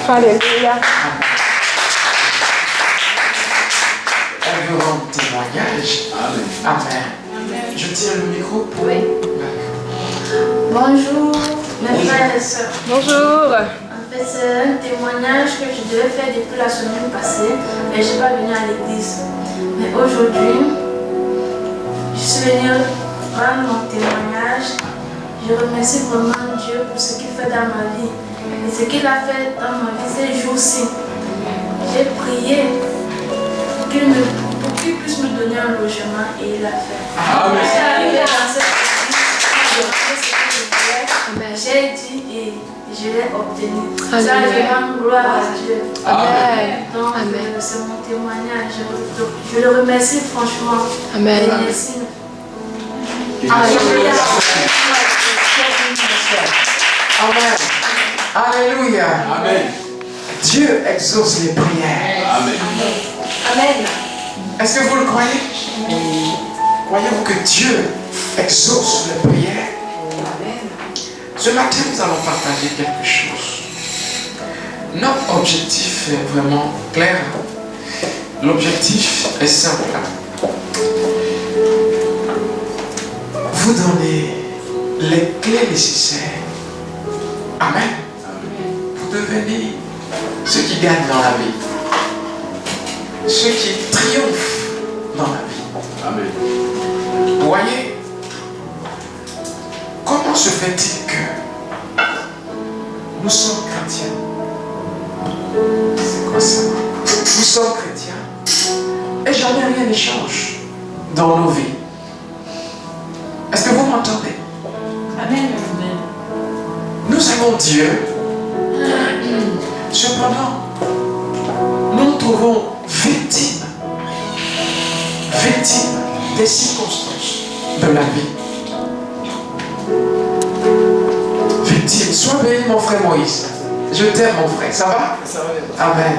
Alléluia. Elle veut rendre témoignage. Amen. Je tiens le micro pour... Oui. Bonjour, mes frères et sœurs. Bonjour. En fait, c'est un témoignage que je devais faire depuis la semaine passée, mais je ne suis pas venue à l'église. Mais aujourd'hui, je suis venue rendre mon témoignage. Je remercie vraiment Dieu pour ce qu'il fait dans ma vie. Et ce qu'il a fait dans ma vie ces jours-ci. J'ai prié pour qu'il puisse me donner un logement et il l'a fait. Amen. Je suis arrivée dans cette église, j'ai dit et je l'ai obtenu. Ça, je rends gloire à Dieu. Amen. Donc, Amen. c'est mon témoignage. Je le remercie franchement. Amen. Et merci. Alléluia. Amen. Alléluia. Amen. Dieu exauce les prières. Amen. Amen. Est-ce que vous le croyez? Croyez-vous que Dieu exauce les prières? Ce matin, nous allons partager quelque chose. Notre objectif est vraiment clair. L'objectif est simple. Vous donner les clés nécessaires. Amen. Pour devenir ceux qui gagnent dans la vie. Ceux qui triomphent dans la vie. Amen. Vous voyez, comment se fait-il que nous sommes chrétiens? C'est quoi ça? Nous sommes chrétiens et jamais rien ne change dans nos vies. Est-ce que vous m'entendez? Amen. Nous avons Dieu. Cependant, nous nous trouvons victimes des circonstances de la vie. Victime. Sois béni, mon frère Moïse. Je t'aime, mon frère. Ça va? Ça va. Amen.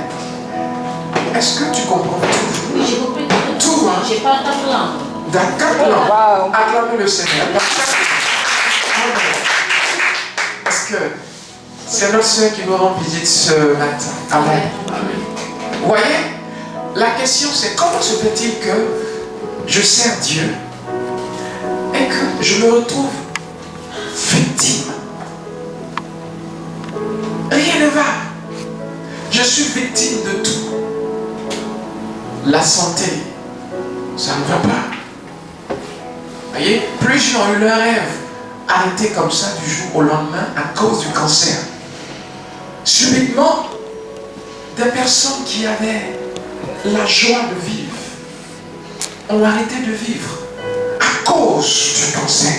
Est-ce que tu comprends tout? Oui, j'ai compris Tout, hein? J'ai pas entendu langue. Dans 4 langues. Wow. Acclamez le Seigneur. Dans 4 langues. Amen. Est-ce que c'est notre soeur qui nous rend visite ce matin? Amen. Vous voyez, la question c'est comment se fait-il que je sers Dieu et que je me retrouve victime? Rien ne va. Je suis victime de tout. La santé, ça ne va pas. Vous voyez, plusieurs ont eu leur rêve arrêté comme ça du jour au lendemain à cause du cancer. Subitement, des personnes qui avaient la joie de vivre ont arrêté de vivre à cause du cancer.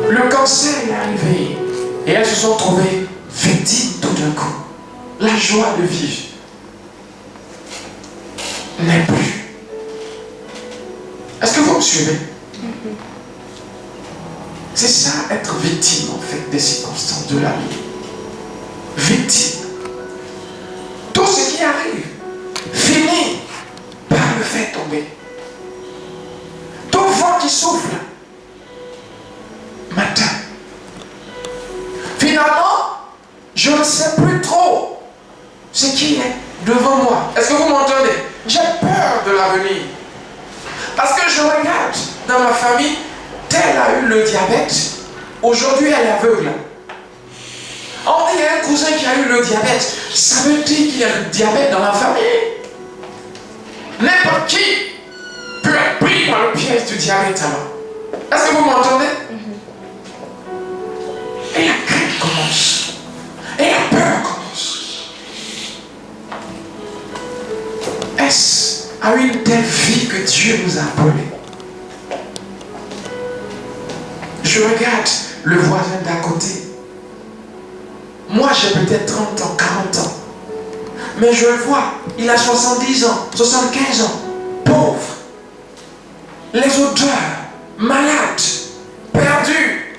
Le cancer est arrivé et elles se sont trouvées victimes tout d'un coup. La joie de vivre n'est plus. Est-ce que vous me suivez? C'est ça, être victime en fait des circonstances de la vie. Victime. Tout ce qui arrive finit par le faire tomber. Tout vent qui souffle matin. Finalement, je ne sais plus trop ce qui est devant moi. Est-ce que vous m'entendez? J'ai peur de l'avenir. Parce que je regarde dans ma famille, telle a eu le diabète, aujourd'hui elle est aveugle. On dit qu'il y a un cousin qui a eu le diabète, ça veut dire qu'il y a le diabète dans la famille. N'importe qui peut être pris par le piège du diabète alors. Est-ce que vous m'entendez? Et la crainte commence. Et la peur commence. Est-ce à une telle vie que Dieu nous a appelés? Je regarde le voisin d'à côté. Moi, j'ai peut-être 30 ans, 40 ans. Mais je le vois, il a 70 ans, 75 ans. Pauvre. Les odeurs, malade, perdu.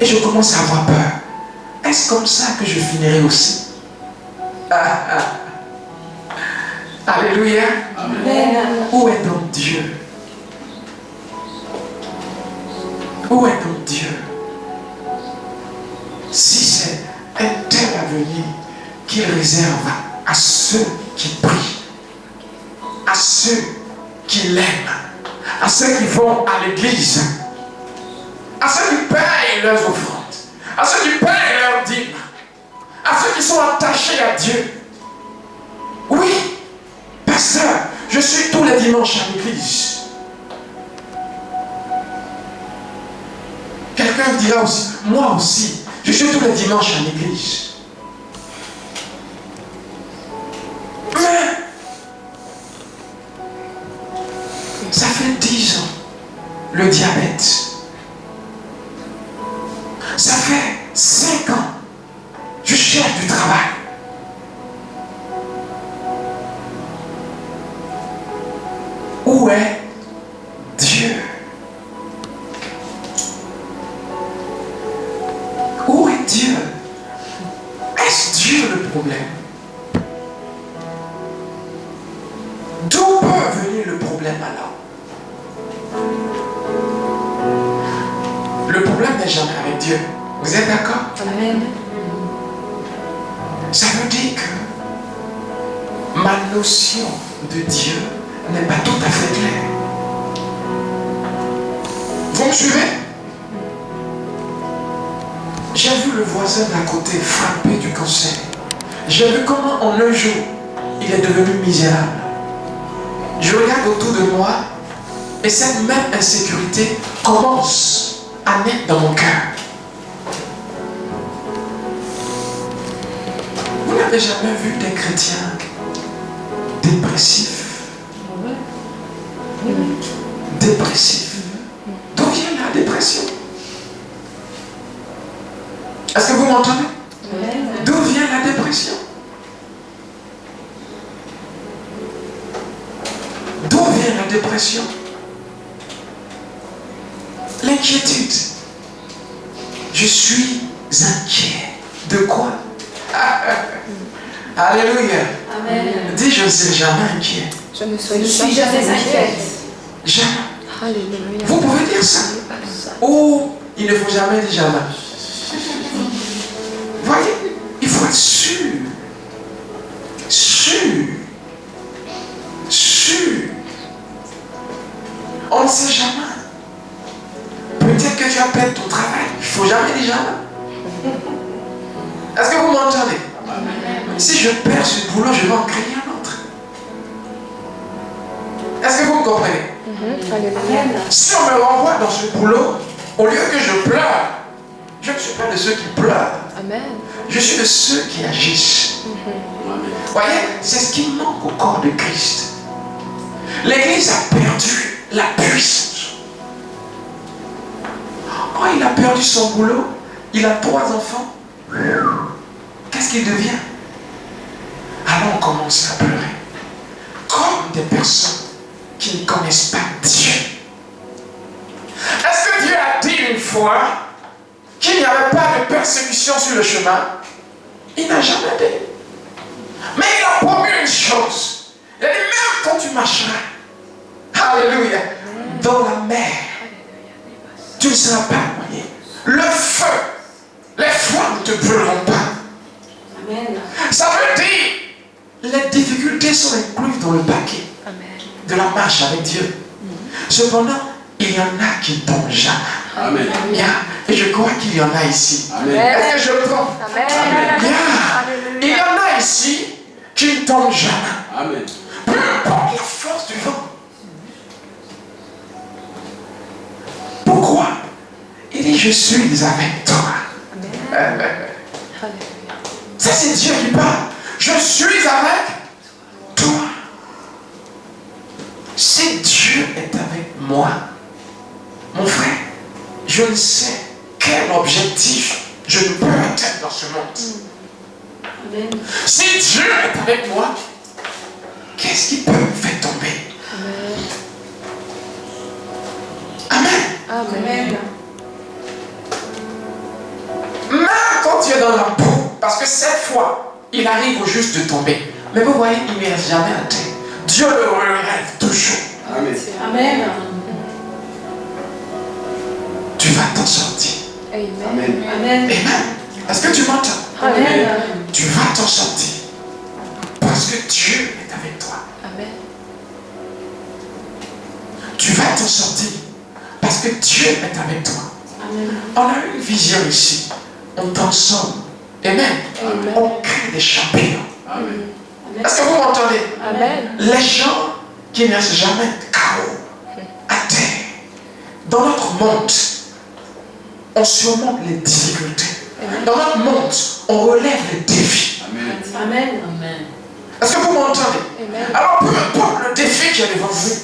Et je commence à avoir peur. Est-ce comme ça que je finirai aussi? Alléluia. Amen. Où est donc Dieu? Où est donc Dieu? si c'est un tel avenir qu'il réserve à ceux qui prient, à ceux qui l'aiment, à ceux qui vont à l'église, à ceux qui payent leurs offrandes, à ceux qui payent leurs dîmes, à ceux qui sont attachés à Dieu. Oui, pasteur, je suis tous les dimanches à l'église. Quelqu'un dira aussi, moi aussi, je suis tous les dimanches à l'église. Mais, ça fait 10 ans, le diabète. Ça fait 5 ans, je cherche du travail. Où est Dieu? Où est Dieu? Est-ce Dieu le problème? D'où peut venir le problème alors? Le problème n'est jamais avec Dieu. Vous êtes d'accord? Amen. Ça veut dire que ma notion de Dieu n'est pas tout à fait claire. Vous me suivez? J'ai vu le voisin d'à côté frappé du cancer. J'ai vu comment en un jour, il est devenu misérable. Je regarde autour de moi et cette même insécurité commence à naître dans mon cœur. Vous n'avez jamais vu des chrétiens dépressifs? Dépressifs. D'où vient la dépression? Est-ce que vous m'entendez? D'où vient la dépression? D'où vient la dépression? L'inquiétude. Je suis inquiet. De quoi? Alléluia. Amen. Dis, je ne serai jamais inquiet. Je ne Je suis jamais inquiète. Jamais. Alléluia. Vous pouvez dire ça. Ou il ne faut jamais dire jamais. Voyez, il faut être sûr. Sûr. Sûr. On ne sait jamais. Peut-être que tu as perdu ton travail. Il ne faut jamais dire jamais. Est-ce que vous m'entendez? Si je perds ce boulot, je vais en créer un autre. Est-ce que vous me comprenez? Alléluia. Si on me renvoie dans ce boulot, au lieu que je pleure, je ne suis pas de ceux qui pleurent. Amen. Je suis de ceux qui agissent. Voyez, c'est ce qui manque au corps de Christ. L'Église a perdu la puissance. Oh, il a perdu son boulot. Il a 3 enfants. Qu'est-ce qu'il devient? Alors on commence à pleurer. Comme des personnes qui ne connaissent pas Dieu. Est-ce que Dieu a dit une fois qu'il n'y avait pas de persécution sur le chemin? Il n'a jamais dit. Mais il a promis une chose. Il a dit, même quand tu marcheras, alléluia, dans la mer, tu ne seras pas noyé. Le feu, les flammes ne te brûleront pas. Amen. Ça veut dire, les difficultés sont incluses dans le paquet de la marche avec Dieu. Cependant, il y en a qui ne tombent jamais. Amen. Bien. Et je crois qu'il y en a ici. Amen. Est-ce que je prends? Amen. Bien. Il y en a ici qui ne tombent jamais. Amen. Peu importe la force du vent. Pourquoi? Il dit, je suis avec toi. Ça, c'est Dieu qui parle. Je suis avec toi. Si Dieu est avec moi, mon frère, je ne sais quel objectif je ne peux atteindre dans ce monde. Amen. Si Dieu est avec moi, qu'est-ce qui peut me faire tomber? Amen. Amen. Même quand tu es dans la boue, parce que cette fois, il arrive au juste de tomber. Mais vous voyez, il ne reste jamais à terre. Dieu le relève toujours. Amen. Amen. Tu vas t'en sortir. Amen. Amen. Amen. Amen. Est-ce que tu m'entends? Amen. Tu vas t'en sortir. Parce que Dieu est avec toi. Amen. Tu vas t'en sortir. Parce que Dieu est avec toi. Amen. On a une vision ici. On transforme. Amen. Amen. On crée des champions. Amen. Est-ce que vous m'entendez? Amen. Les gens qui ne restent jamais KO, à terre, dans notre monde, on surmonte les difficultés. Dans notre monde, on relève les défis. Amen. Amen. Amen. Est-ce que vous m'entendez? Amen. Alors, peu importe le défi qui est devant vous,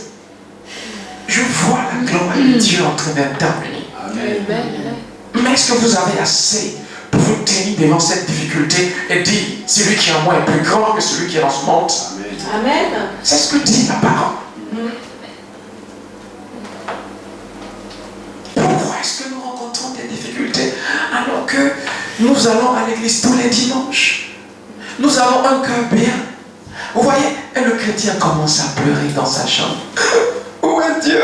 je vois la gloire de Dieu en train d'intervenir. Amen. Amen. Mais est-ce que vous avez assez pour vous tenir devant cette difficulté et dire, celui qui est en moi est plus grand que celui qui est dans ce monde? Amen. Amen. C'est ce que dit la parole. Pourquoi est-ce que nous rencontrons des difficultés alors que nous allons à l'église tous les dimanches? Nous avons un cœur bien. Vous voyez, et le chrétien commence à pleurer dans sa chambre. Où est Dieu?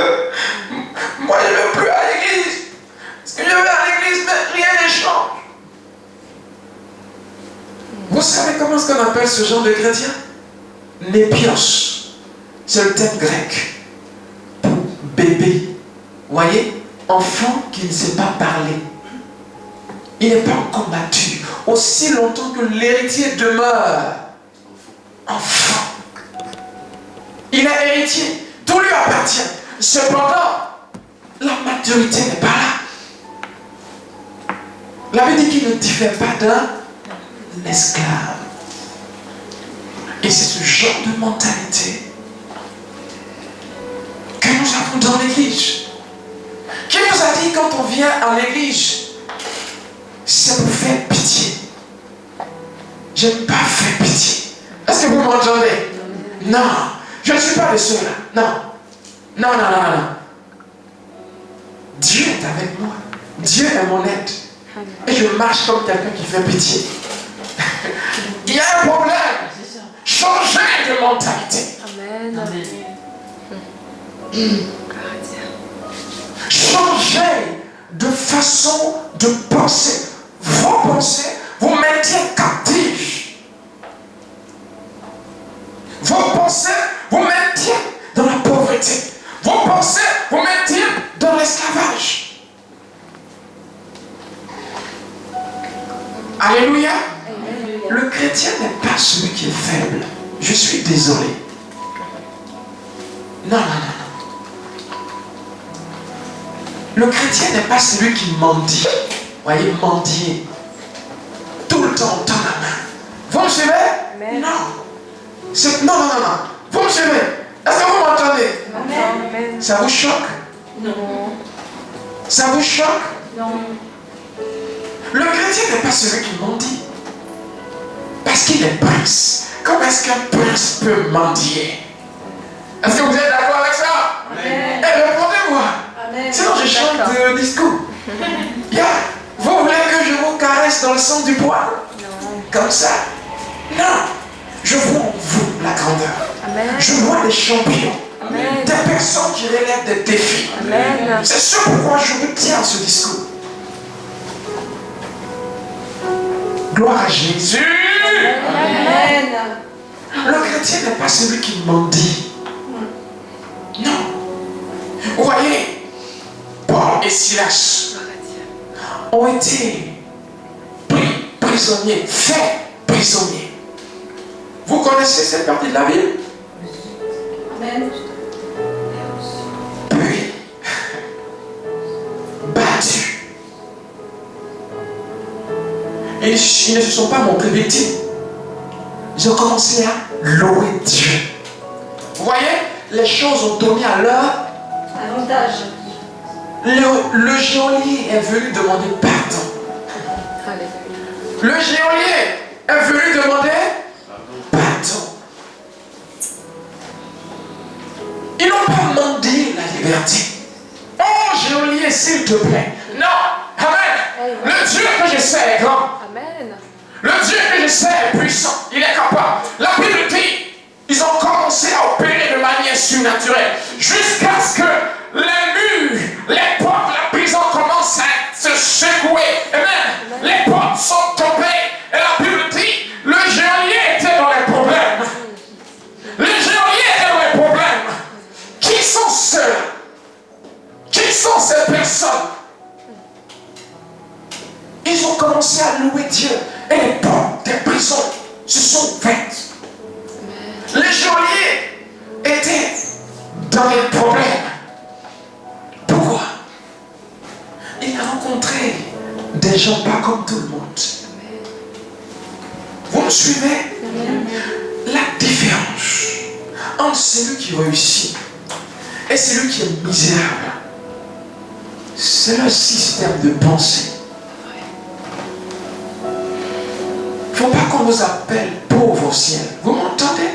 Moi, je ne veux plus à l'église. Parce que je vais à l'église, mais rien ne change. Vous savez comment est-ce qu'on appelle ce genre de chrétien? Népios. C'est le terme grec pour bébé. Vous voyez? Enfant qui ne sait pas parler. Il n'est pas encore mature. Aussi longtemps que l'héritier demeure enfant. Il est héritier. Tout lui appartient. Cependant, la maturité n'est pas là. La Bible dit qu'il ne diffère pas d'un esclave. Et c'est ce genre de mentalité que nous avons dans l'église. Qui nous a dit quand on vient à l'église, c'est pour faire pitié? J'aime pas faire pitié. Est-ce que vous m'entendez? Non, je ne suis pas de ceux-là. Non. Non, non, non, non. Dieu est avec moi. Dieu est mon aide. Et je marche comme quelqu'un qui fait pitié. Il y a un problème. Changez de mentalité. Amen. Amen. Changez de façon de penser. Vos pensées vous maintiennent captifs. Vos pensées vous maintiennent dans la pauvreté. Vos pensées vous maintiennent dans l'esclavage. Alléluia. Le chrétien n'est pas celui qui est faible. Je suis désolé. Non, non, non, non. Le chrétien n'est pas celui qui mendie. Voyez, mendier. Tout le temps, on tend la main. Vous me suivez? Amen. Non. Non, non, non, non. Vous me suivez? Est-ce que vous m'entendez? Amen. Ça vous choque? Non. Ça vous choque? Non. Le chrétien n'est pas celui qui mendie. Parce qu'il est prince. Comment est-ce qu'un prince peut mendier? Est-ce que vous êtes d'accord avec ça? Amen. Eh, répondez-moi. Amen. Sinon, je change de discours. Yeah. Vous voulez que je vous caresse dans le sens du poil? Non. Comme ça? Non. Je vois en vous la grandeur. Amen. Je vois des champions. Amen. Des personnes qui relèvent des défis. Amen. C'est ce pourquoi je vous tiens à ce discours. Gloire à Jésus. Amen. Le chrétien n'est pas celui qui mendie. Non. Vous voyez, Paul et Silas ont été pris prisonniers, faits prisonniers. Vous connaissez cette partie de la Bible? Amen. Puis, battus. Et ils ne se sont pas montrés victimes. Ils ont commencé à louer Dieu. Vous voyez, les choses ont tourné à leur Avantage. Le geôlier est venu demander pardon. Alléluia. Le geôlier est venu demander pardon. Ils n'ont pas demandé la liberté. Oh geôlier, s'il te plaît. Non. Amen. Le Dieu que je sais est grand. Amen. Le Dieu que je sais est puissant. Il est capable. La Bible dit, ils ont commencé à opérer de manière surnaturelle jusqu'à ce que les murs, les portes de la prison commencent à se secouer. Amen. Les portes sont loué Dieu et les portes des prisons se sont ouvertes. Les geôliers étaient dans les problèmes. Pourquoi? Il a rencontré des gens pas comme tout le monde. Vous me suivez? La différence entre celui qui réussit et celui qui est misérable, c'est le système de pensée. Il ne faut pas qu'on nous appelle pauvres au ciel. Vous m'entendez?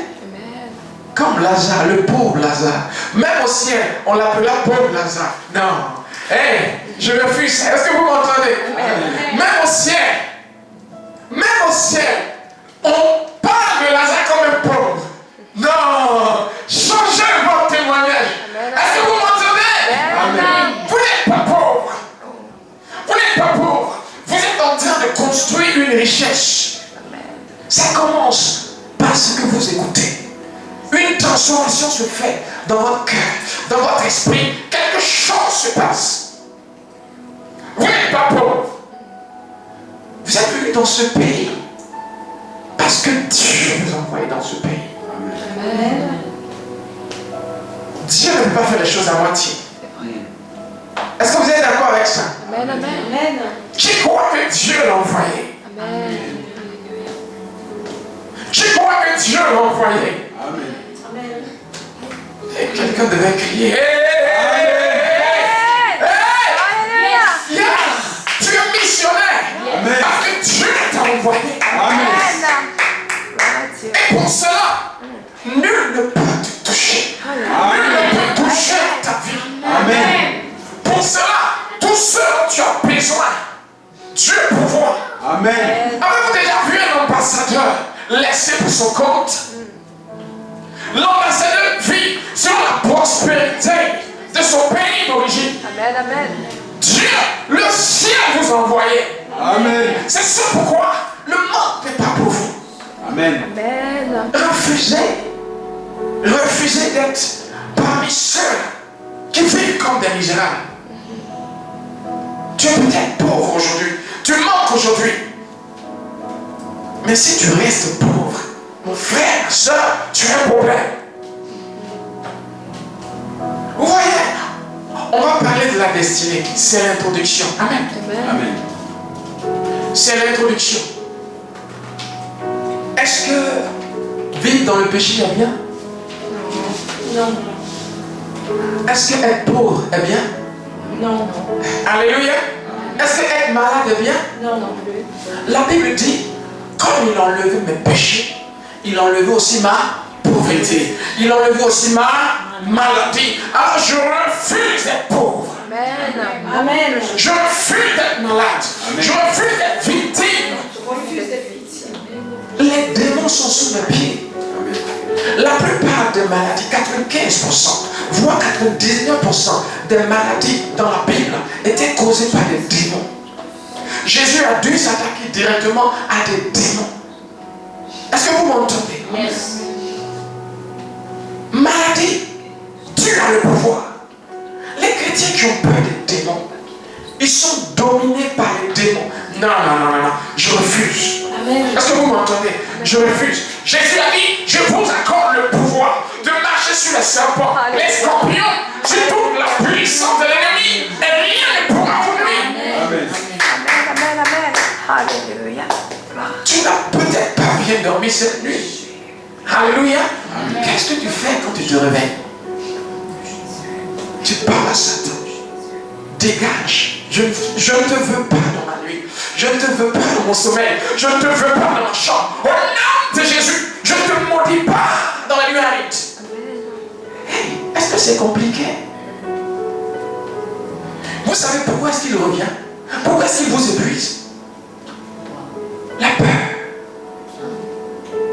Comme Lazare, le pauvre Lazare. Même au ciel, on l'appela pauvre Lazare. Non. Hey, je refuse ça. Est-ce que vous m'entendez? Même au ciel, on parle de Lazare comme un pauvre. Non. Changez votre témoignage. Est-ce que vous m'entendez? Amen. Vous n'êtes pas pauvre. Vous n'êtes pas pauvre. Vous êtes en train de construire une richesse. Ça commence par ce que vous écoutez. Une transformation se fait dans votre cœur, dans votre esprit. Quelque chose se passe. Vous n'êtes pas pauvre. Vous êtes venu dans ce pays parce que Dieu vous a envoyé dans ce pays. Amen. Dieu ne peut pas faire les choses à moitié. Est-ce que vous êtes d'accord avec ça? Amen. Amen. Qui croit que Dieu l'a envoyé? Amen. Qui croit que Dieu l'a envoyé? Amen. Et quelqu'un devait crier. Hey, hey, hey, hey, hey. Yeah. Tu es missionnaire. Amen. Parce que Dieu t'a envoyé. Amen. Et pour cela, nul ne peut te toucher. Nul ne peut toucher ta vie. Amen. Pour cela, tout ce dont tu as besoin, Dieu pourvoit. Amen. Avez-vous déjà vu un ambassadeur laissé pour son compte? L'ambassadeur vit sur la prospérité de son pays d'origine. Amen. Amen. Dieu, le ciel vous a envoyé. Amen. C'est ça pourquoi le monde n'est pas pour vous. Amen. Amen. Refusez d'être parmi ceux qui vivent comme des misérables. Tu es peut-être pauvre aujourd'hui. Tu manques aujourd'hui. Mais si tu restes pauvre, mon frère, soeur, tu as un problème. Vous voyez, on va parler de la destinée. C'est l'introduction. Amen. Amen. C'est l'introduction. Est-ce que vivre dans le péché est bien? Non. Est-ce que être pauvre est bien? Non. Alléluia. Est-ce que être malade est bien? Non, non plus. La Bible dit, comme il a enlevé mes péchés, il a enlevé aussi ma pauvreté. Il a enlevé aussi ma maladie. Alors je refuse d'être pauvre. Amen. Amen. Je refuse d'être malade. Je refuse d'être victime. Les démons sont sous mes pieds. La plupart des maladies, 95%, voire 99% des maladies dans la Bible étaient causées par des démons. Jésus a dû s'attaquer directement à des démons. Est-ce que vous m'entendez? Yes. Maladie, Dieu a le pouvoir. Les chrétiens qui ont peur des démons, ils sont dominés par les démons. Non, je refuse. Amen. Est-ce que vous m'entendez? Je refuse. Jésus a dit, je vous accorde le pouvoir de marcher sur les serpents, les scorpions, sur toute la puissance de l'ennemi, et rien ne pourra vous nuire. Amen. Amen. Amen. Alléluia. Tu n'as peut-être pas bien dormi cette nuit. Alléluia. Qu'est-ce que tu fais quand tu te réveilles? Tu parles à Satan. Dégage. Je ne te veux pas dans ma nuit. Je ne te veux pas dans mon sommeil. Je ne te veux pas dans ma chambre. Au nom de Jésus, je ne te maudis pas dans la nuit aride. Hey, est-ce que c'est compliqué? Vous savez pourquoi est-ce qu'il revient? Pourquoi est-ce qu'il vous épuise? La peur.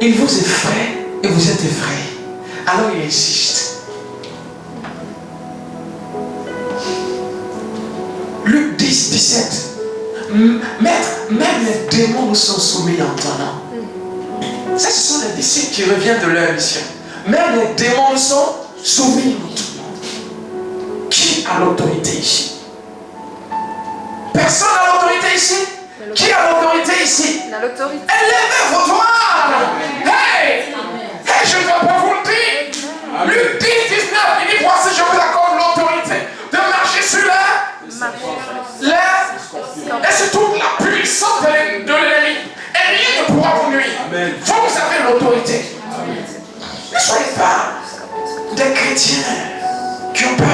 Il vous effraie et vous êtes effrayé. Alors il insiste. Luc 10, 17. Maître, même les démons nous sont soumis en ton nom. Ça, ce sont les disciples qui reviennent de leur mission. Même les démons nous sont soumis en ton nom. Qui a l'autorité ici? Personne n'a l'autorité ici? Qui a l'autorité ici? On a l'autorité. Élevez vos doigts. Hey! Hey, je ne dois pas vous le dire. Luc 10, 19, il dit, voici, je vous accorde l'autorité de marcher sur et sur toute la puissance de l'ennemi. Et rien ne pourra vous nuire. Vous avez l'autorité. Ne soyez pas des chrétiens qui ont peur.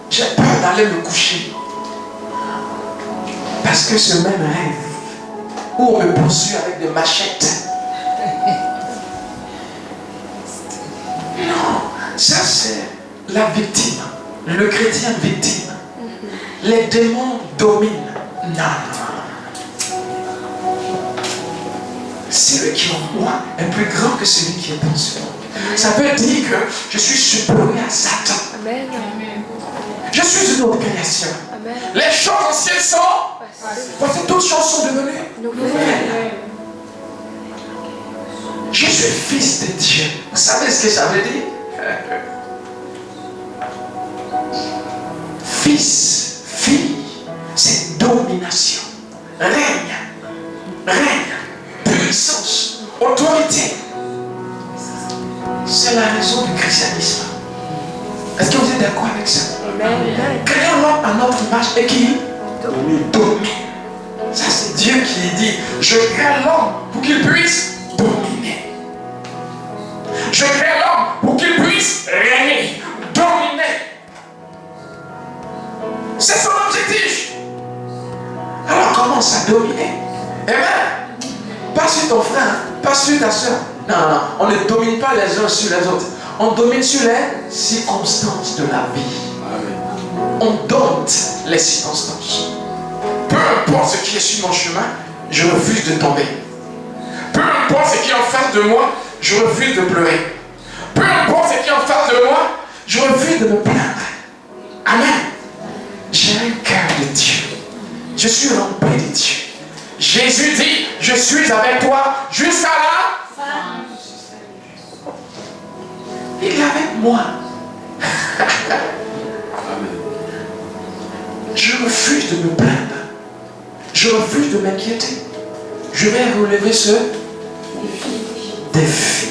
J'ai peur d'aller me coucher. Parce que ce même rêve où on me poursuit avec des machettes. Non, ça c'est la victime, le chrétien victime. Les démons dominent. Non. Celui qui est en moi est plus grand que celui qui est dans ce monde. Ça veut dire que je suis supérieur à Satan. Amen. Je suis une autre création. Amen. Les choses anciennes sont. Parce que toutes choses sont devenues nouvelles. Je suis fils de Dieu. Vous savez ce que ça veut dire? Fils, fille, c'est domination, règne, puissance, autorité. C'est la raison du christianisme. Est-ce que vous êtes d'accord avec ça? Créons l'homme à notre image et qui domine. Ça c'est Dieu qui dit, je crée l'homme pour qu'il puisse dominer. Je crée l'homme pour qu'il puisse régner, dominer. C'est son objectif. Alors commence à dominer. Amen. Pas sur ton frère, pas sur ta soeur. Non, non, on ne domine pas les uns sur les autres. On domine sur les circonstances de la vie. Amen. On dompte les circonstances. Peu importe ce qui est sur mon chemin, je refuse de tomber. Peu importe ce qui est en face de moi, je refuse de pleurer. Peu importe ce qui est en face de moi, je refuse de me plaindre. Amen. J'ai un cœur de Dieu. Je suis rempli de Dieu. Jésus dit, je suis avec toi jusqu'à la fin. Il est avec moi. Je refuse de me plaindre. Je refuse de m'inquiéter. Je vais relever ce défi.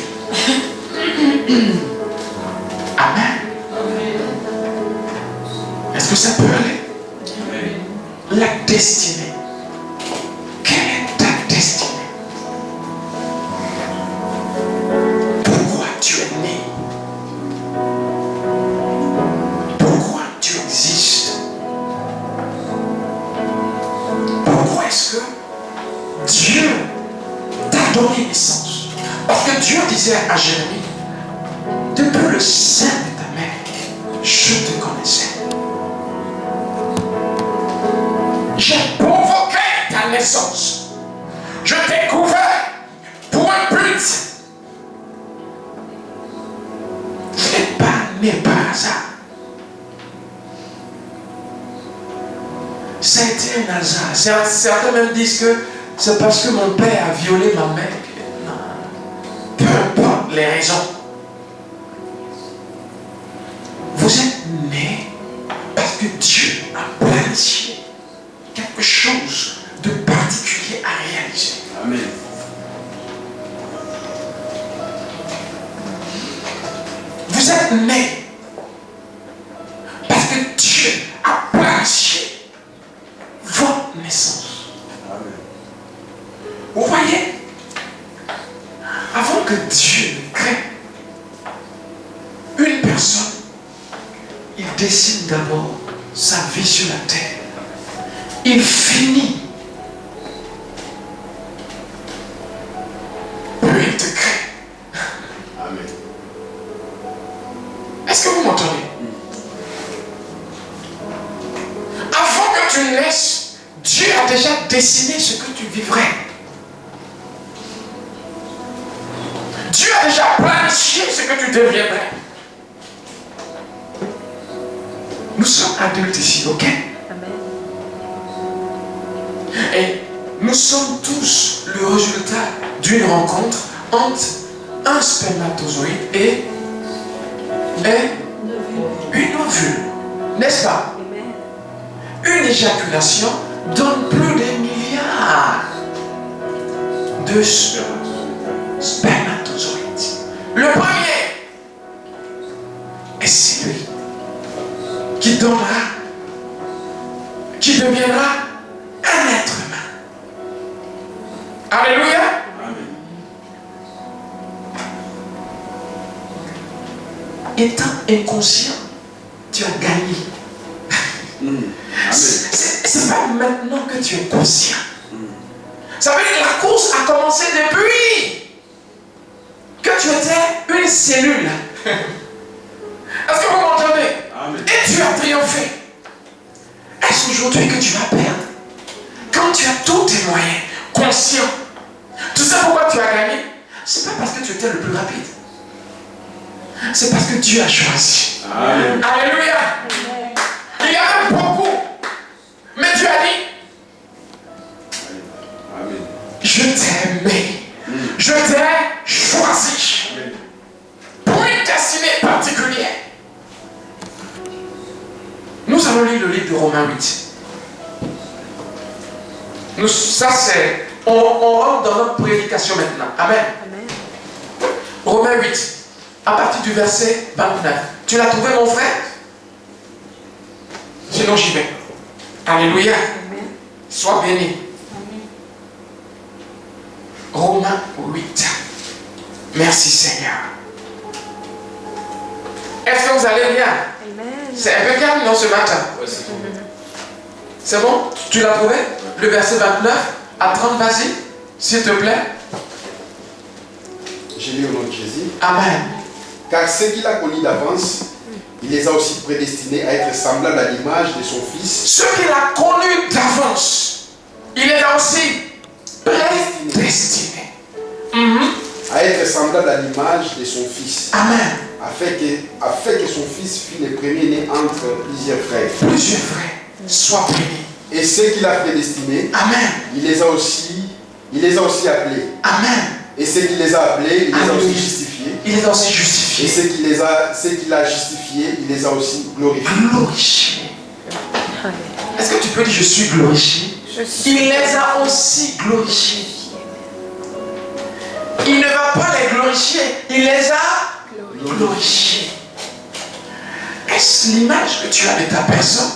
Amen. Est-ce que ça peut aller? La destinée. Quelle est ta destinée? Pourquoi tu es né? Pourquoi tu existes? Pourquoi est-ce que Dieu t'a donné naissance? Parce que Dieu disait à Jérémie, depuis le sein de ta mère, je te connaissais. J'ai provoqué ta naissance. Je t'ai couvert pour un but. Tu n'es pas né par hasard. Ça a été un hasard. Certains même disent que c'est parce que mon père a violé ma mère. Non. Peu importe les raisons. Vous êtes né parce que Dieu a planifié quelque chose de particulier à réaliser. Amen. Vous êtes né parce que Dieu a planifié votre naissance. Amen. Vous voyez, avant que Dieu ne crée une personne, il dessine d'abord sa vie sur la terre. Il finit. Puis il te crée. Amen. Est-ce que vous m'entendez? Avant que tu naisses, Dieu a déjà dessiné ce que tu vivrais. Dieu a déjà planifié ce que tu deviendrais. Nous sommes adultes ici, ok? Et nous sommes tous le résultat d'une rencontre entre un spermatozoïde et une ovule. N'est-ce pas? l'éjaculation donne plus de milliards de spermatozoïdes. Le premier est celui qui donnera, qui deviendra un être humain. Alléluia. Amen. Étant inconscient, tu as gagné. Amen. C'est pas maintenant que tu es conscient. Ça veut dire que la course a commencé depuis que tu étais une cellule. Est-ce que vous m'entendez? Amen. Et tu as triomphé. Est-ce aujourd'hui que tu vas perdre? Quand tu as tous tes moyens, conscient. Tu sais pourquoi tu as gagné? C'est pas parce que tu étais le plus rapide. C'est parce que Dieu a choisi. Amen. Alléluia. Il y avait beaucoup. Mais Dieu a dit, Amen. je t'ai aimé. Je t'ai choisi. Amen. Pour une destinée particulière. Nous allons lire le livre de Romains 8. Ça c'est... On rentre dans notre prédication maintenant. Amen. Romains 8. À partir du verset 29. Tu l'as trouvé, mon frère? Sinon j'y vais. Alléluia. Sois béni. Romains 8. Merci Seigneur. Est-ce que vous allez bien? C'est un peu calme, non, ce matin? Ouais, c'est tout. C'est bon? Tu l'as trouvé? Le verset 29 à 30, vas-y, s'il te plaît. Je lis au nom de Jésus. Amen. Car ceux qu'il a connus d'avance, il les a aussi prédestinés à être semblables à l'image de son Fils. Ceux qu'il a connus d'avance, il les a aussi prédestinés. À être semblables à l'image de son Fils. Amen. Afin que son Fils fût le premier-né entre plusieurs frères. Plusieurs frères, sois béni. Et ceux qu'il a prédestinés, Amen. il les a aussi appelés. Amen. Et ceux qu'il les a appelés, il les a aussi Alléluia. justifiés. Il les a aussi Et justifiés. ceux qu'il a justifiés, il les a aussi glorifiés. Glorifiés. Est-ce que tu peux dire je suis glorifié? Il les a aussi glorifiés. Il ne va pas les glorifier, il les a glorifiés. Est-ce l'image que tu as de ta personne?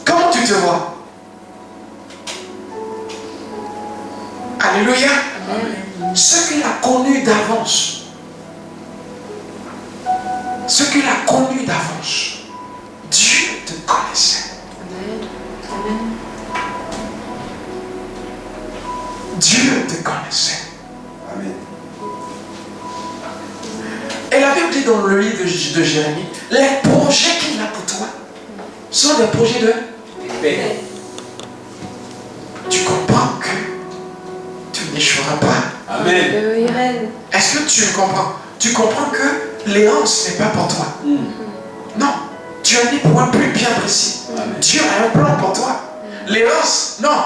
Comment tu te vois? Alléluia. Ce qu'il a connu d'avance. Ce qu'il a connu d'avance. Dieu te connaissait. Dieu te connaissait. Amen. Et la Bible dit dans le livre de Jérémie, les projets qu'il a pour toi sont des projets de paix. Tu comprends que tu n'échoueras pas. Amen. Est-ce que tu comprends? Tu comprends que l'errance n'est pas pour toi. Non. Tu es né pour un but bien précis. Amen. Dieu a un plan pour toi. L'errance, non.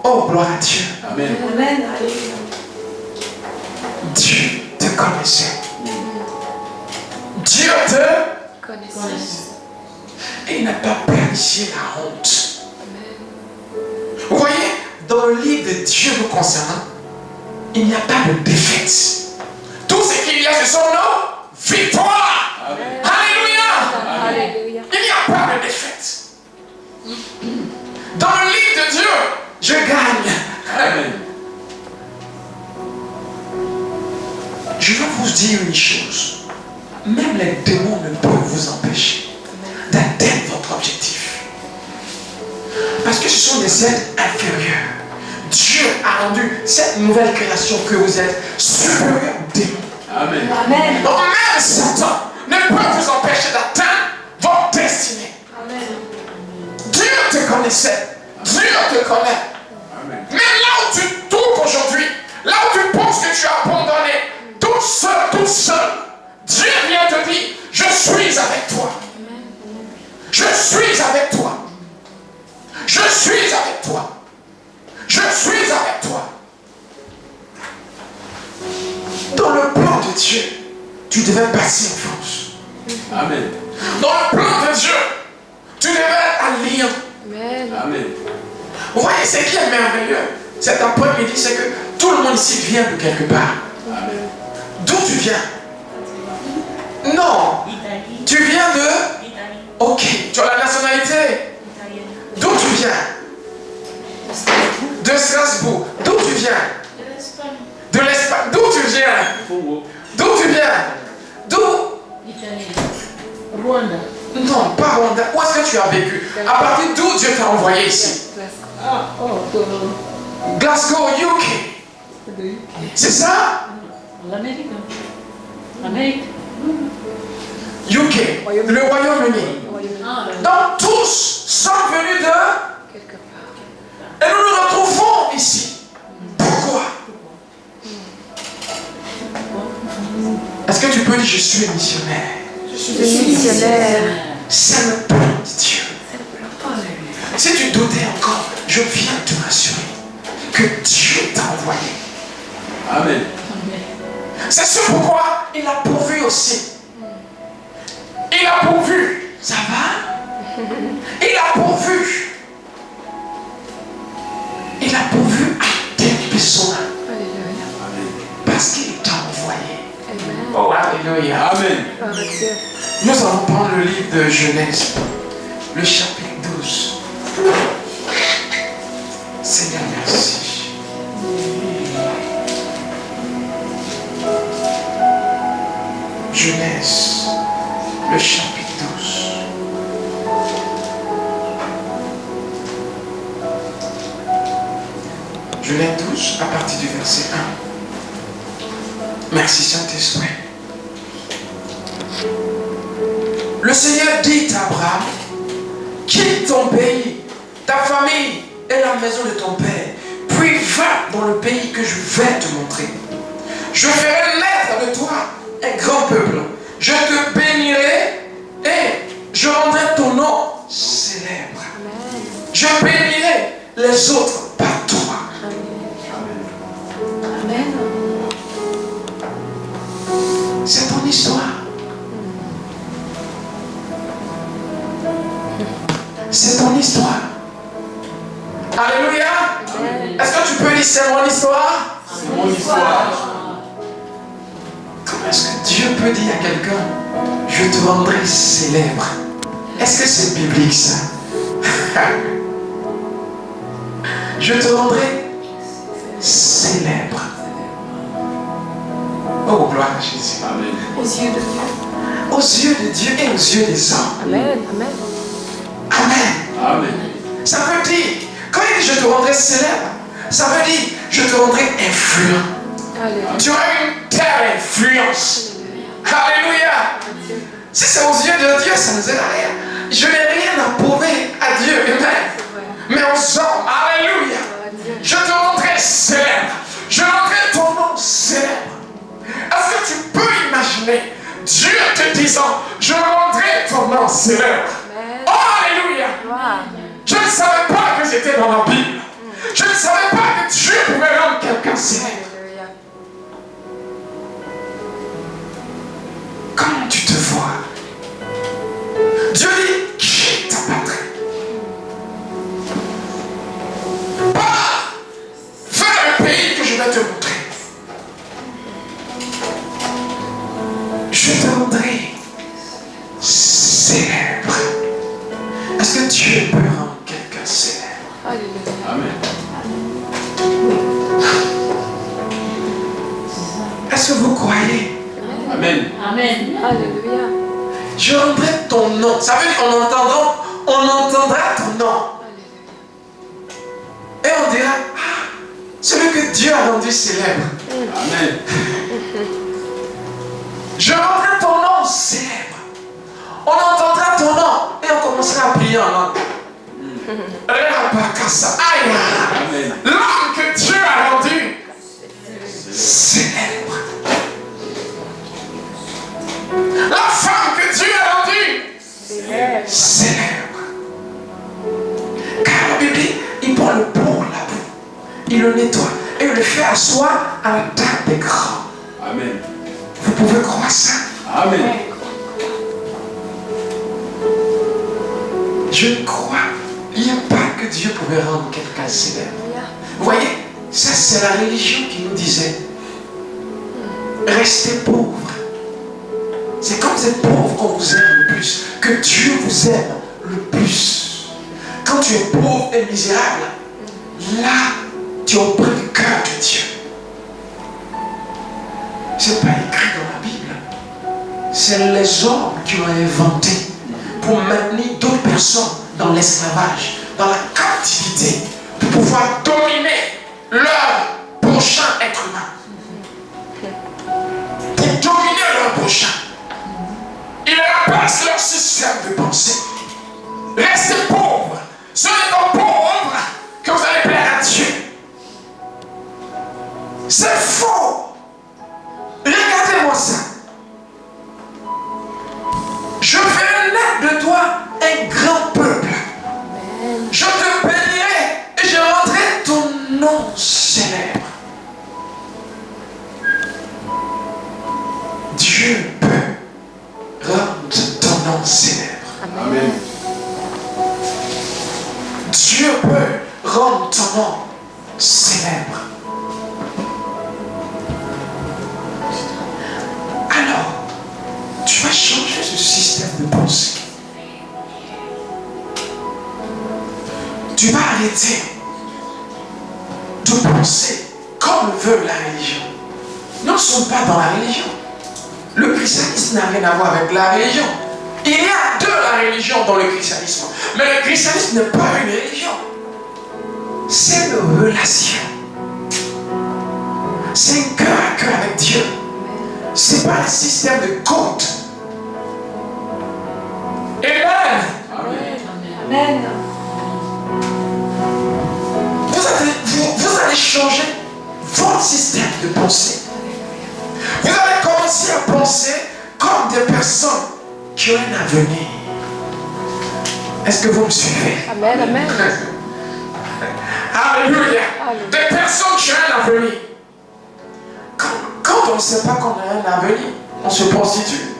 Oh, gloire à Dieu. Amen. Dieu te connaissait. Dieu te connaissait. Et il n'a pas planifié la honte. Vous voyez, dans le livre de Dieu nous concernant, il n'y a pas de défaite. Tout ce qu'il y a, ce sont nos victoires. Amen. Alléluia. Il n'y a pas de défaite. Dans le livre de Dieu, je gagne. Amen. Je vais vous dire une chose. Même les démons ne peuvent vous empêcher d'atteindre votre objectif. Parce que ce sont des êtres inférieurs. Dieu a rendu cette nouvelle création que vous êtes supérieure aux démons. Amen. Donc même Satan ne peut vous empêcher d'atteindre votre destinée. Dieu te connaissait. Dieu te connaît. Amen. Même là où tu te trouves aujourd'hui, là où tu penses que tu as abandonné, toute seule, Dieu vient te dire, je suis avec toi. Je suis avec toi. Je suis avec toi. Je suis avec toi. Dans le plan de Dieu, tu devais passer en France. Amen. Dans le plan de Dieu, tu devais Vous voyez, ce qui est merveilleux cet après-midi, c'est que tout le monde ici vient de quelque part. D'où tu viens? Non. Tu viens de... Ok. Tu as la nationalité? D'où tu viens? De Strasbourg. D'où tu viens? De l'Espagne. D'où tu viens? D'où tu viens? D'où? Rwanda. Non, pas Rwanda. Où est-ce que tu as vécu? À partir d'où Dieu t'a envoyé ici? Glasgow, UK. C'est ça? L'Amérique. L'Amérique. UK, le Royaume-Uni. Donc tous sont venus de... Et nous nous retrouvons ici. Pourquoi? Est-ce que tu peux dire je suis missionnaire? Je suis missionnaire. C'est le plan de Dieu. Si tu doutais encore, je viens te rassurer que Dieu t'a envoyé. Amen. C'est ce pourquoi il a pourvu aussi. Il a pourvu. Ça va? Il a pourvu. Il a pourvu à tes besoins. Parce qu'il t'a envoyé. Oh, alléluia. Amen. Nous allons prendre le livre de Genèse, le chapitre 12. Seigneur, merci. Genèse, le chapitre 12. Genèse 12, à partir du verset 1. Merci Saint-Esprit. Le Seigneur dit à Abraham, quitte ton pays, ta famille et la maison de ton père, puis va dans le pays que je vais te montrer. Je ferai naître de toi un grand peuple. Je te bénirai et je rendrai ton nom célèbre. Je bénirai les autres par toi. Amen. C'est ton histoire. C'est ton histoire. Alléluia. Est-ce que tu peux dire c'est mon histoire? C'est mon histoire. Comment est-ce que Dieu peut dire à quelqu'un, je te rendrai célèbre? Est-ce que c'est biblique ça? Je te rendrai célèbre. Oh, gloire à Jésus. Amen. Aux yeux de Dieu. Aux yeux de Dieu et aux yeux des hommes. Amen. Amen. Amen. Amen. Ça veut dire, quand il dit je te rendrai célèbre, ça veut dire je te rendrai influent. Alléluia. Tu auras une telle influence. Alléluia. Si c'est aux yeux de Dieu, ça ne sert à rien. Je n'ai rien à prouver à Dieu. Amen. Mais aux hommes, alléluia. Je te rendrai célèbre. Je rendrai ton nom célèbre. Est-ce que tu peux imaginer Dieu te disant, je rendrai ton nom célèbre? Oh, alléluia. Je ne savais pas que c'était dans la Bible. Je ne savais pas que Dieu pouvait rendre quelqu'un célèbre. Comment tu te vois? Dieu dit, quitte ta patrie. Pars vers un pays que je vais te montrer. Je te rendrai célèbre. Est-ce que Dieu peut rendre quelqu'un célèbre? Amen. Est-ce que vous croyez? Amen. Amen. Alléluia. Je rendrai ton nom. Ça veut dire qu'on entendra ton nom. Et on dira, ah, celui que Dieu a rendu célèbre. Amen. Je rendrai ton nom célèbre. On entendra ton nom et on commencera à prier en langue. Amen. L'homme que Dieu a rendu célèbre. La femme que Dieu a rendue célèbre. Car la Bible dit, il prend le bon la boue, il le nettoie et il le fait asseoir à la table des grands. Amen. Vous pouvez croire ça? Amen. Je crois Il n'y a pas que Dieu pouvait rendre quelqu'un célèbre. Vous voyez, ça c'est la religion qui nous disait restez pauvre. C'est quand vous êtes pauvre qu'on vous aime le plus, que Dieu vous aime le plus. Quand tu es pauvre et misérable, là, tu es auprès du cœur de Dieu. C'est pas écrit dans la Bible. C'est les hommes qui l'ont inventé pour maintenir d'autres personnes dans l'esclavage, dans la captivité, pour pouvoir dominer leur prochain être humain. Pour dominer leur prochain. Ils remplacent leur système de pensée. Restez pauvres. Ce n'est pas pauvres que vous allez plaire à Dieu. C'est faux. Regardez-moi ça. Je ferai naître de toi un grand peuple. Je te bénirai et je rendrai ton nom célèbre. Dieu peut rendre ton nom célèbre. Amen. Dieu peut rendre ton nom célèbre. Alors, tu vas changer ce système de pensée. Tu vas arrêter de penser comme veut la religion. Nous ne sommes pas dans la religion. Le christianisme n'a rien à voir avec la religion. Il y a de la religion dans le christianisme. Mais le christianisme n'est pas une religion. C'est une relation. C'est un cœur à cœur avec Dieu. C'est pas un système de compte. Amen. Amen. Vous allez changer votre système de pensée. Vous allez commencer à penser comme des personnes qui ont un avenir. Est-ce que vous me suivez? Amen. Amen. Alléluia. Des personnes qui ont un avenir. Quand on ne sait pas qu'on a un avenir, on se prostitue.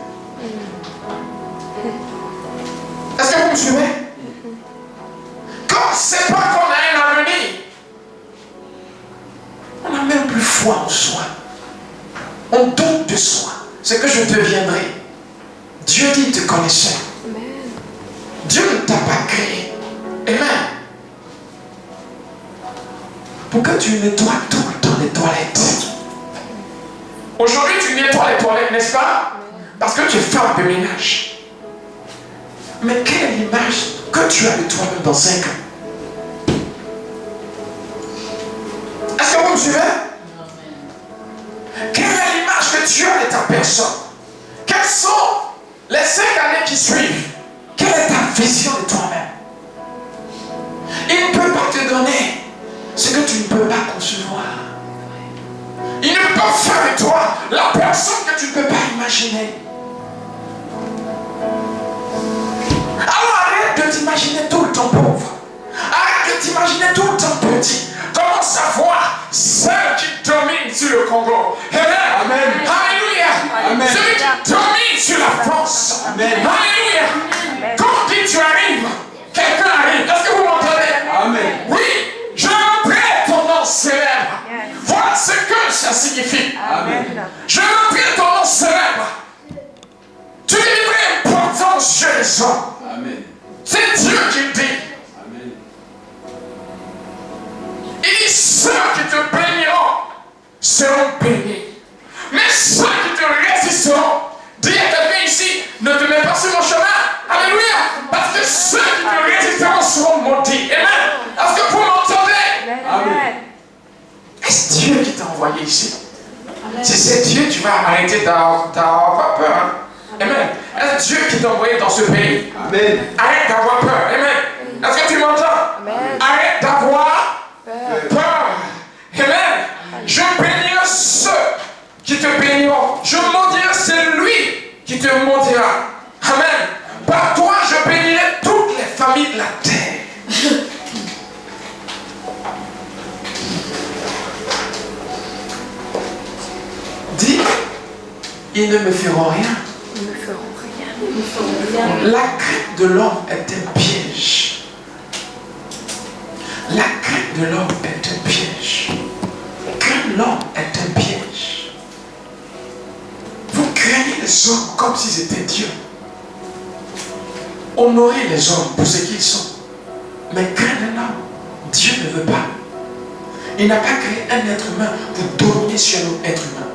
Est-ce que vous me suivez? Quand on ne sait pas qu'on a un avenir, on n'a même plus foi en soi. On doute de soi. Ce que je deviendrai. Dieu dit te connaissait. Dieu ne t'a pas créé. Amen. Pour que tu nettoies tout le temps les toilettes. Aujourd'hui, tu nettoies les toilettes, n'est-ce pas? Parce que tu es femme de ménage. Mais quelle est l'image que tu as de toi-même dans 5 ans? Est-ce que vous me suivez? Quelle est l'image que tu as de ta personne? Quelles sont les 5 années qui suivent? Quelle est ta vision de toi-même? Il ne peut pas te donner ce que tu ne peux pas concevoir. Il ne peut pas faire de toi la personne que tu ne peux pas imaginer. Alors arrête de t'imaginer tout le temps pauvre. Arrête de t'imaginer tout le temps petit. Commence à voir celle qui domine sur le Congo. Amen. Amen. Alléluia. Amen. Celui qui domine sur la France. Amen. Alléluia. Quand dit tu arrives, quelqu'un arrive. Est-ce que vous m'entendez? Amen. Oui. Je rendrai ton nom célèbre. Voilà ce que ça signifie. Amen. Je rendrai ton nom célèbre. Tu livrerais important chez les hommes. Amen. C'est Dieu qui le dit. Amen. Il dit ceux qui te béniront seront bénis. Mais ceux qui te résisteront, dis à quelqu'un ici, ne te mets pas sur mon chemin. Alléluia. Parce que ceux qui te résisteront seront maudits. Amen. Est-ce que vous m'entendez? Amen. Est-ce Dieu qui t'a envoyé ici? Si c'est Dieu, tu vas arrêter d'avoir peur. Hein? Amen. Est-ce Dieu qui t'a envoyé dans ce pays? Amen. Arrête d'avoir peur. Amen. Est-ce que tu m'entends? Amen. Arrête d'avoir Peur. peur. Amen. Je bénirai ceux qui te béniront. Je maudirai celui qui te maudira. Amen. Par toi, je bénirai toutes les familles de la terre. Dis, ils ne me feront rien. Ils ne feront rien. La crainte de l'homme est un piège. de l'homme est un piège. Craindre l'homme est un piège. Vous craignez les hommes comme s'ils étaient Dieu. Honorez les hommes pour ce qu'ils sont. Mais craindre l'homme, Dieu ne veut pas. Il n'a pas créé un être humain pour dominer sur l'autre être humain.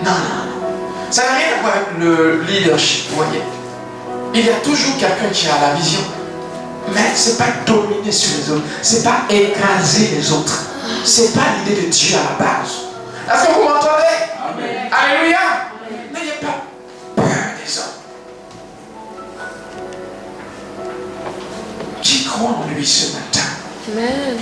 Non, non, non. Ça n'a rien à voir avec le leadership, vous voyez. Il y a toujours quelqu'un qui a la vision. Mais ce n'est pas dominer sur les autres. Ce n'est pas écraser les autres. Ce n'est pas l'idée de Dieu à la base. Est-ce que vous m'entendez? Amen. Alléluia. N'ayez pas peur des hommes. Qui croit en lui ce matin? Amen.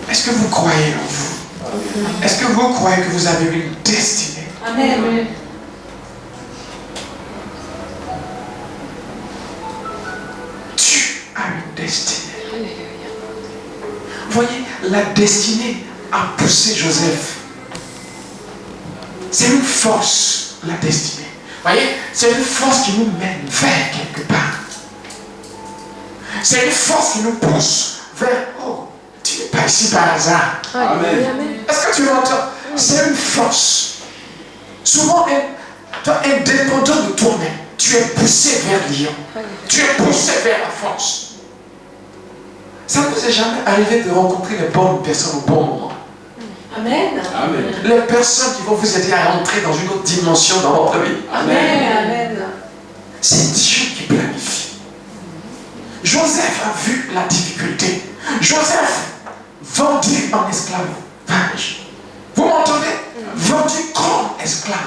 Est-ce que vous croyez en vous? Est-ce que vous croyez que vous avez une destinée? Amen. Tu as une destinée. Vous voyez, la destinée a poussé Joseph. C'est une force, la destinée. Vous voyez, c'est une force qui nous mène vers quelque part. C'est une force qui nous pousse vers, oh, tu n'es pas ici par hasard. Amen. Est-ce que tu m'entends? C'est une force. Souvent, indépendant de toi-même, tu es poussé vers Lyon. Tu es poussé vers la force. Ça ne vous est jamais arrivé de rencontrer les bonnes personnes au bon moment? Amen. Amen. Les personnes qui vont vous aider à rentrer dans une autre dimension dans votre vie. Amen. Amen. C'est Dieu qui planifie. Joseph a vu la difficulté. Joseph, vendu en esclavage. Vous m'entendez? Vendu comme esclave.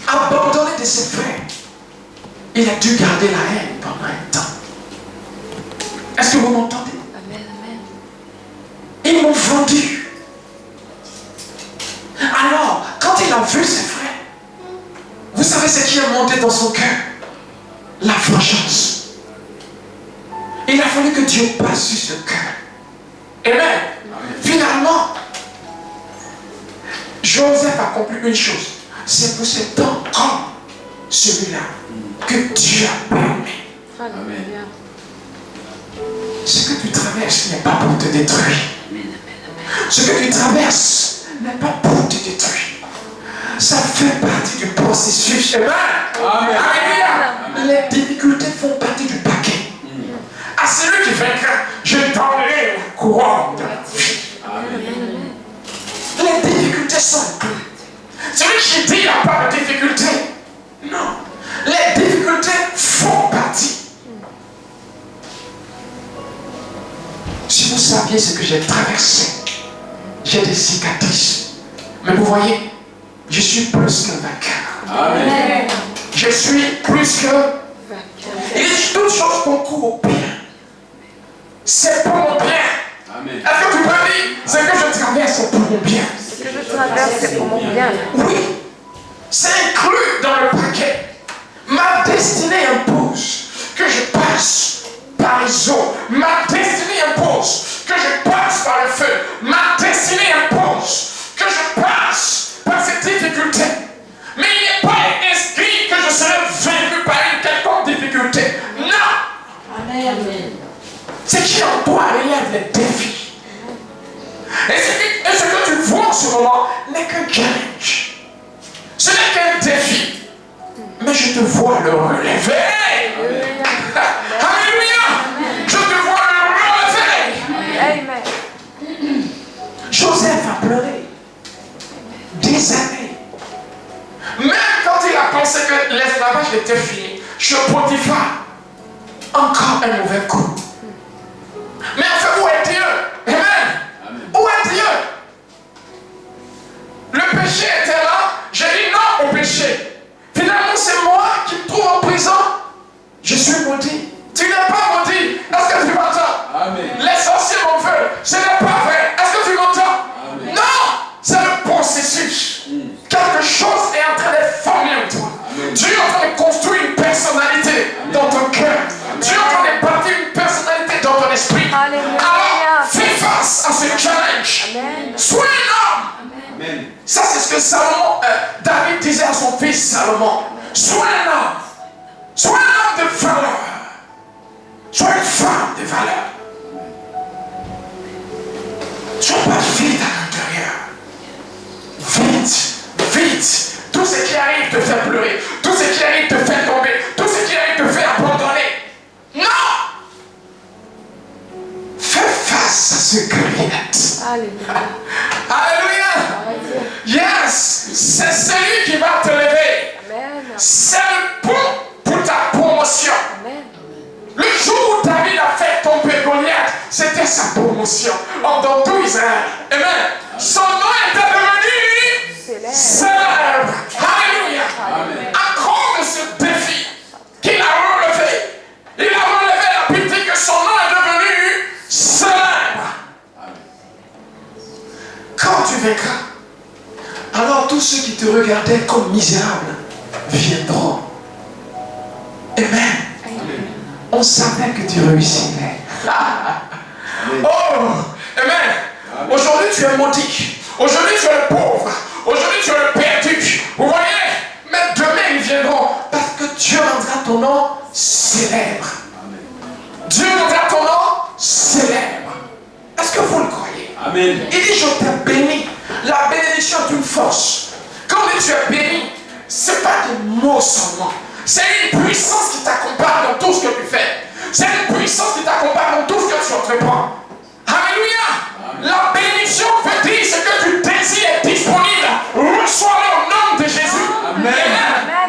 Abandonné de ses frères. Il a dû garder la haine pendant un temps. Est-ce que vous m'entendez? Amen. Amen. Ils m'ont vendu. Alors, quand il a vu ses frères, vous savez ce qui est monté dans son cœur? La vengeance. Il a fallu que Dieu passe sur ce cœur. Amen. Finalement, Joseph a accompli une chose. C'est pour ce temps comme celui-là que Dieu a permis. Alléluia. Ce que tu traverses n'est pas pour te détruire. Ce que tu traverses n'est pas pour te détruire. Ça fait partie du processus. Amen. Amen. Alléluia. Les difficultés font partie du paquet. À celui qui vaincra, je donnerai la couronne de la vie. Les difficultés sont incluses. Celui qui dit qu'il n'y a pas de difficulté, non. Les difficultés font partie. Si vous saviez ce que j'ai traversé, j'ai des cicatrices. Mais vous voyez, je suis plus qu'un vainqueur. Amen. Je suis plus que... Il dit toutes choses concourent au bien. C'est pour mon bien. Amen. Est-ce que tu peux dire, ce que je traverse, c'est pour mon bien? Ce que je traverse, c'est pour mon bien. Oui, c'est inclus dans le paquet. Ma destinée impose que je passe par les eaux. Ma destinée impose que je passe par le feu. Ma destinée impose que je passe par ces difficultés. Mais il n'est pas inscrit que je serai vaincu par une quelconque difficulté. Non! Amen. Ce qui en toi relève les défis. Et ce que tu vois en ce moment n'est qu'un challenge. Ce n'est qu'un défi. Mais je te vois le relever. Alléluia. Je te vois le relever. Amen. Joseph a pleuré des années. Même quand il a pensé que l'esclavage était fini, chez Potiphar, encore un mauvais coup. Mais en fait, où est Dieu? Amen. Où est Dieu? Le péché était là. J'ai dit non au péché. Finalement, c'est moi qui me trouve en prison. Je suis maudit. Tu n'es pas maudit. Est-ce que tu m'entends? Amen. Les sorciers m'en veulent. Ce n'est pas vrai. Est-ce que tu m'entends? Amen. Non. C'est le processus. Quelque chose est en train de former en toi. Amen. Dieu est en train de construire une personnalité dans ton cœur. Dieu est en train de bâtir une personnalité dans ton esprit. Alléluia. Alors, fais face à ce challenge. Amen. Sois un homme. Amen. Ça, c'est ce que Salomon, David disait à son fils Salomon. Sois un homme. Sois un homme de valeur. Sois une femme de valeur. Sois pas vide à l'intérieur. Vite, vite. Tout ce qui arrive te fait pleurer. Tout ce qui arrive te fait tomber. Tout ce qui arrive te fait abandonner. Non! Fais face à ce Goliath. Alléluia. Alléluia! Yes! C'est celui qui va te lever. Amen. C'est le pont pour ta promotion. Amen. Le jour où David a fait tomber Goliath, c'était sa promotion. Dans tout Israël. Amen. Son nom était devenu célèbre. Alléluia. À cause de ce défi qu'il a relevé, il a relevé la Bible dit que son nom est devenu célèbre. Quand tu vaincras, alors tous ceux qui te regardaient comme misérable viendront. Amen. On savait que tu réussirais. Oh, amen. Aujourd'hui tu es maudit. Aujourd'hui tu es le pauvre. Aujourd'hui tu es le perdu. Vous voyez? Mais demain ils viendront parce que Dieu rendra ton nom célèbre. Dieu rendra ton nom célèbre. Est-ce que vous le croyez? Amen. Il dit je t'ai béni. La bénédiction est une force. Quand on dit tu es béni, ce n'est pas des mots seulement. C'est une puissance qui t'accompagne dans tout ce que tu fais. C'est une puissance qui t'accompagne dans tout ce que tu entreprends. Alléluia. La bénédiction veut dire ce que tu désires est disponible. Reçois-le au nom de Jésus. Amen.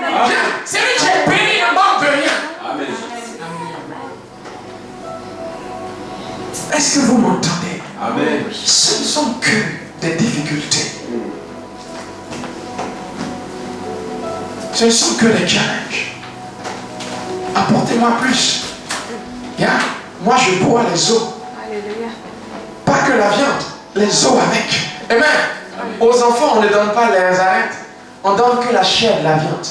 Amen. C'est lui qui est béni, ne manque de rien. Amen. Est-ce que vous m'entendez? Amen. Ce ne sont que des difficultés. Ce ne sont que des challenges. Apportez-moi plus. Yeah. Moi je bois les os. Alléluia. Pas que la viande, les os avec. Amen. Aux enfants, on ne donne pas les arêtes. On donne que la chair de la viande.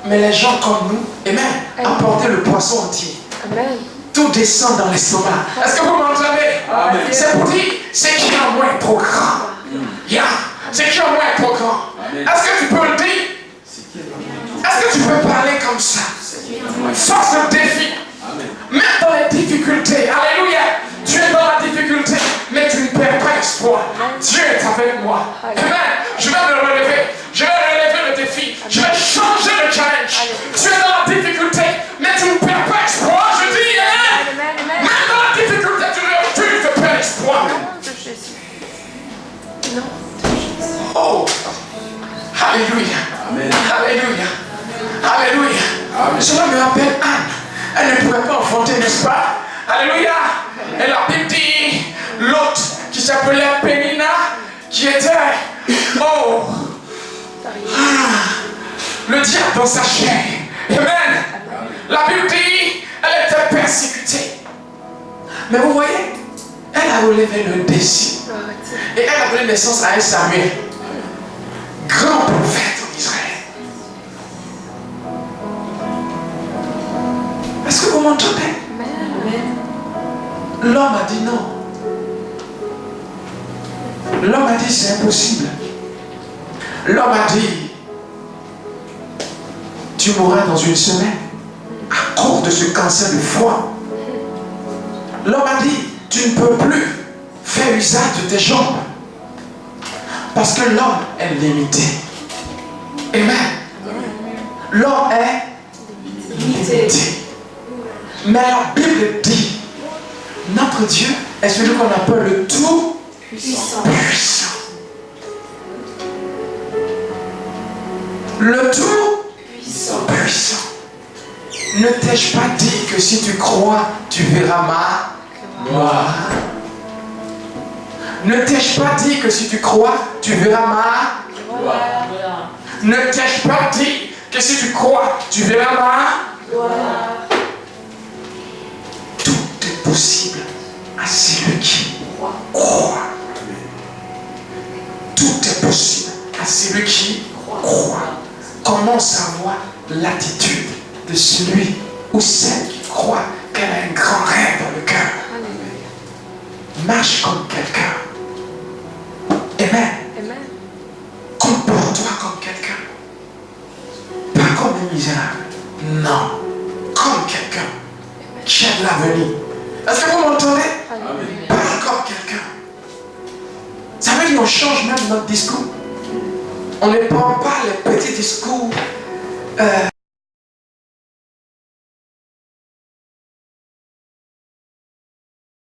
Mais les gens comme nous, amen, apportez le poisson entier. Amen. Tout descend dans l'estomac. Est-ce que vous m'entendez? Amen. C'est pour dire, c'est qui en moi est trop grand. Yeah. C'est qui en moi est trop grand. Amen. Est-ce que tu peux le dire? Est-ce que tu peux parler comme ça? Face au défi. Amen. Même dans les difficultés. Alléluia. Tu es dans la difficulté, mais tu ne perds pas espoir. Dieu est avec moi. Amen. Je vais me relever. Je vais relever le défi. Je vais changer le challenge. Tu es dans la difficulté, mais tu ne perds pas espoir. Je dis, Amen. Amen. Amen. Même dans la difficulté, tu ne perds espoir. Nom de Jésus. Nom de Jésus. Oh. Alléluia. Amen. Alléluia. Alléluia. Amen. Cela me rappelle Anne. Elle ne pouvait pas enfanter, n'est-ce pas? Alléluia. Et la Bible dit, l'autre qui s'appelait Pénina, qui était, oh, le diable dans sa chair. Amen. La Bible dit, elle était persécutée. Mais vous voyez, elle a relevé le défi. Et elle a donné naissance à un Samuel, grand prophète en Israël. Est-ce que vous m'entendez? Amen. L'homme a dit non. L'homme a dit c'est impossible. L'homme a dit tu mourras dans une semaine à cause de ce cancer de foie. L'homme a dit tu ne peux plus faire usage de tes jambes parce que l'homme est limité. Amen. L'homme est limité. Mais la Bible dit notre Dieu est celui qu'on appelle le tout puissant. Le tout puissant. Ne t'ai-je pas dit que si tu crois, tu verras ma gloire? Ne t'ai-je pas dit que si tu crois, tu verras ma gloire? Ne t'ai-je pas dit que si tu crois, tu verras ma gloire? Tout est possible à celui qui croit. Tout est possible à celui qui croit. Comment savoir l'attitude de celui ou celle qui croit qu'elle a un grand rêve dans le cœur? Marche comme quelqu'un. Amen. Amen. Comporte-toi comme quelqu'un. Pas comme un misérable. Non. Comme quelqu'un. J'ai de l'avenir. Est-ce que vous m'entendez? Pas encore quelqu'un. Ça veut dire qu'on change même notre discours. On ne prend pas les petits discours